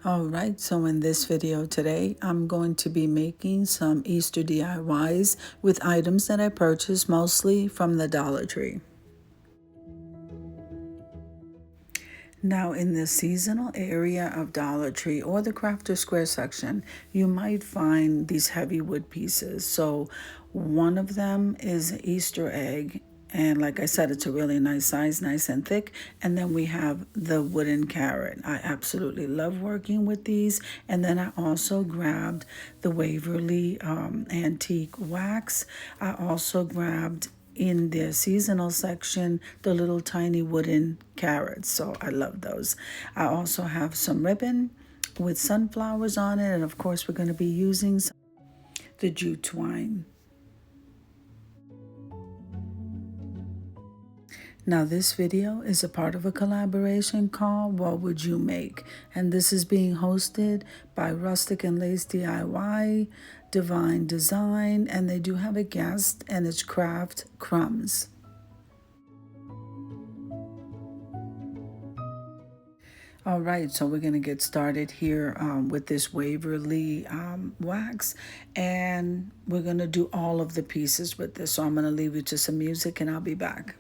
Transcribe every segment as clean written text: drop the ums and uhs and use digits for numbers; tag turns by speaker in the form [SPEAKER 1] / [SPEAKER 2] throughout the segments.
[SPEAKER 1] Alright, so in this video today, I'm going to be making some Easter DIYs with items that I purchased mostly from the Dollar Tree. Now, in the seasonal area of Dollar Tree or the Crafter Square section, you might find these heavy wood pieces. So one of them is an Easter egg. And like I said, it's a really nice size, nice and thick. And then we have the wooden carrot. I absolutely love working with these. And then I also grabbed the Waverly antique wax. I also grabbed in their seasonal section the little tiny wooden carrots, so I love those. I also have some ribbon with sunflowers on it, and of course we're going to be using the jute twine. Now this video is a part of a collaboration called What Would You Make? And this is being hosted by Rustic and Lace DIY, Divine Design, and they do have a guest, and it's Craft Crumbs. All right, so we're going to get started here with this Waverly wax, and we're going to do all of the pieces with this. So I'm going to leave you to some music, and I'll be back.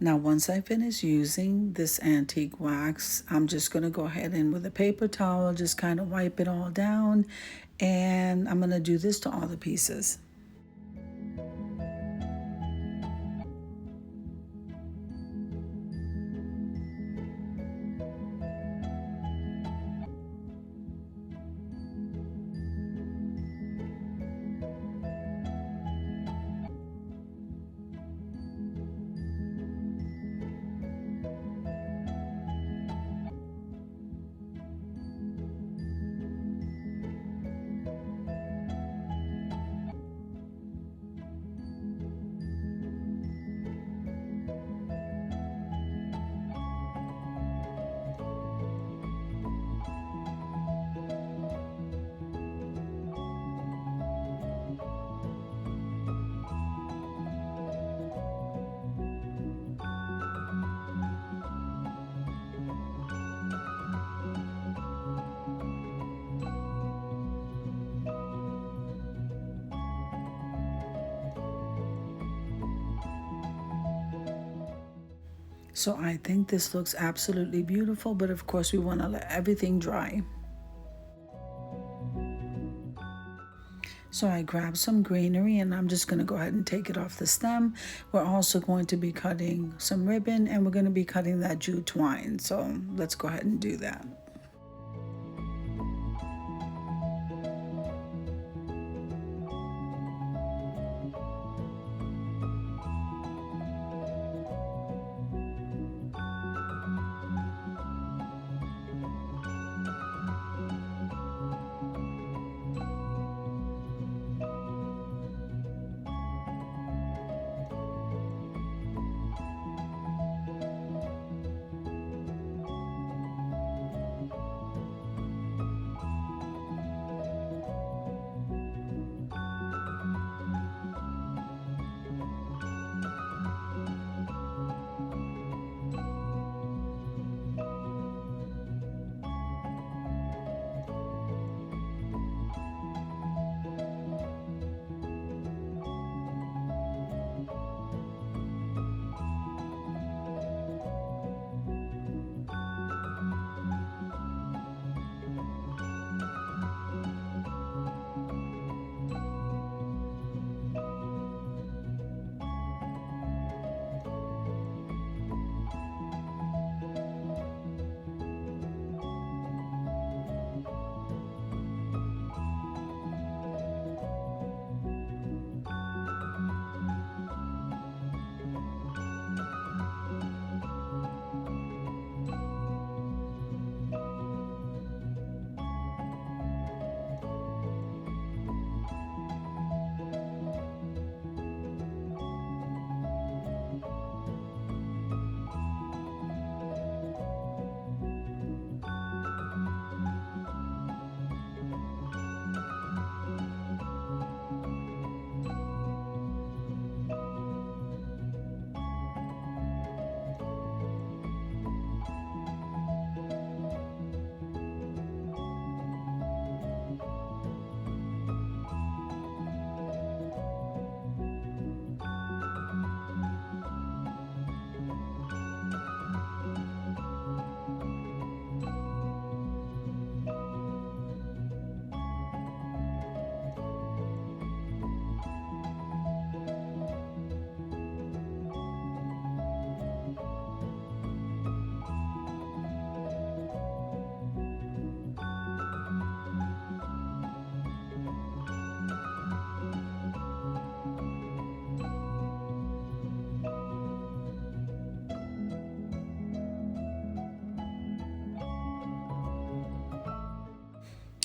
[SPEAKER 1] Now, once I finish using this antique wax, I'm just going to go ahead and with a paper towel, just kind of wipe it all down. And I'm going to do this to all the pieces. So I think this looks absolutely beautiful, but of course we want to let everything dry. So I grabbed some greenery and I'm just going to go ahead and take it off the stem. We're also going to be cutting some ribbon and we're going to be cutting that jute twine. So let's go ahead and do that.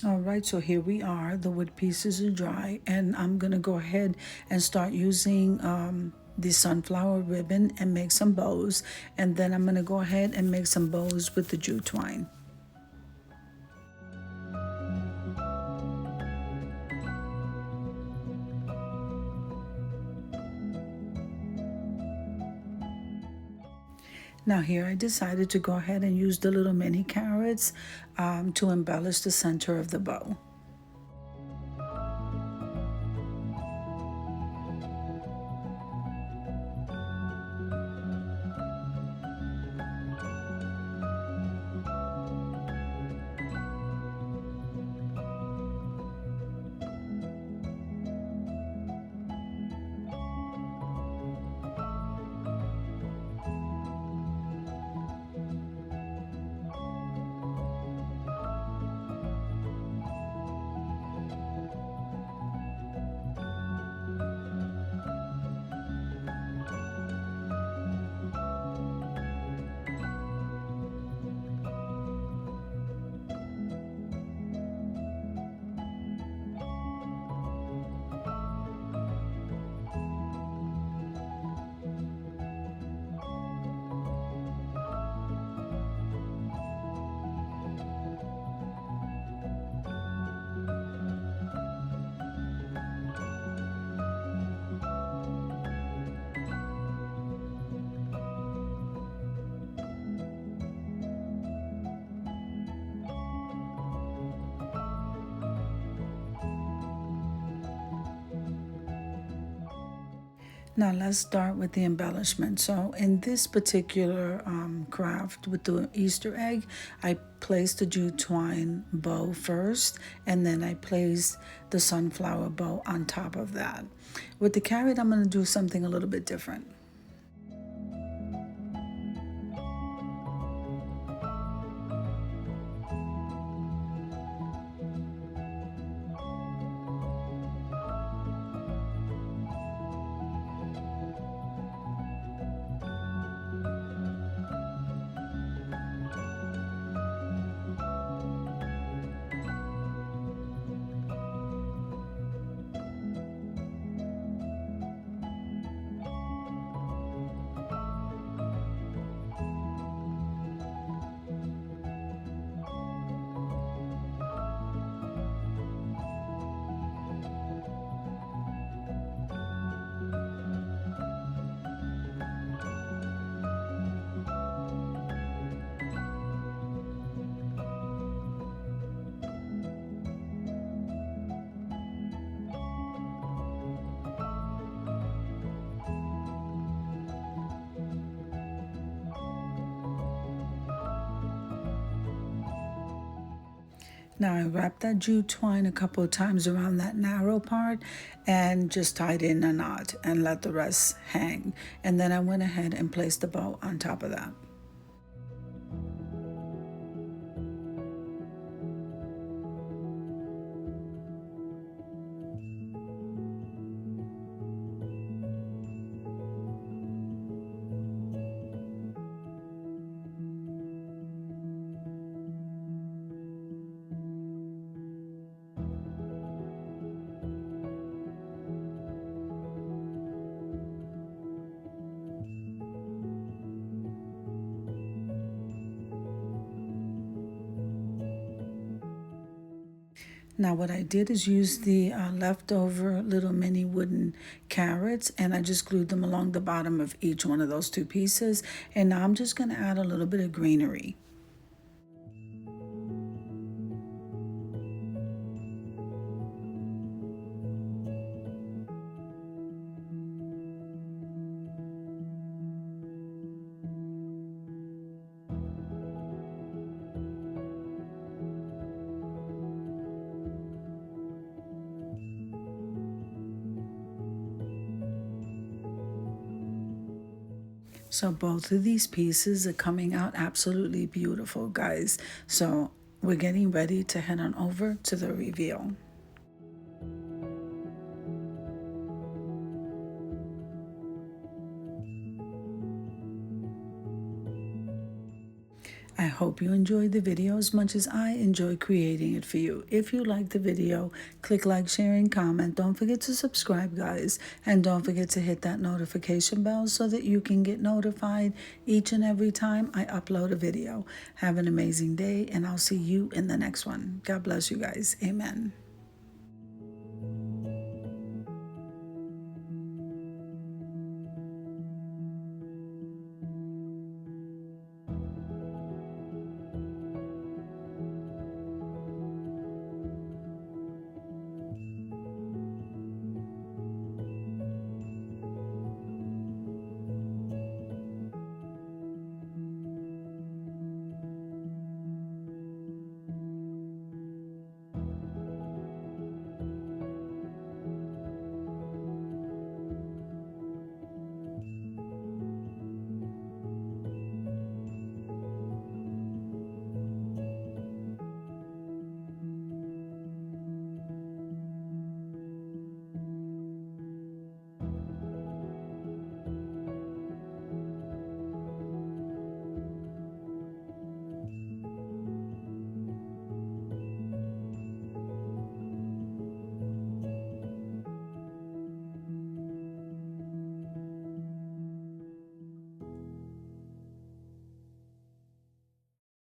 [SPEAKER 1] All right, so here we are. The wood pieces are dry, and I'm gonna go ahead and start using the sunflower ribbon and make some bows. And then I'm gonna go ahead and make some bows with the jute twine. Now here I decided to go ahead and use the little mini carrots to embellish the center of the bow. Now let's start with the embellishment. So in this particular craft with the Easter egg, I placed the jute twine bow first, and then I placed the sunflower bow on top of that. With the carrot, I'm going to do something a little bit different. Now I wrapped that jute twine a couple of times around that narrow part and just tied in a knot and let the rest hang. And then I went ahead and placed the bow on top of that. Now what I did is use the leftover little mini wooden carrots, and I just glued them along the bottom of each one of those two pieces. And now I'm just going to add a little bit of greenery. So both of these pieces are coming out absolutely beautiful, guys. So we're getting ready to head on over to the reveal. I hope you enjoyed the video as much as I enjoy creating it for you. If you liked the video, click like, share, and comment. Don't forget to subscribe, guys. And don't forget to hit that notification bell so that you can get notified each and every time I upload a video. Have an amazing day, and I'll see you in the next one. God bless you guys. Amen.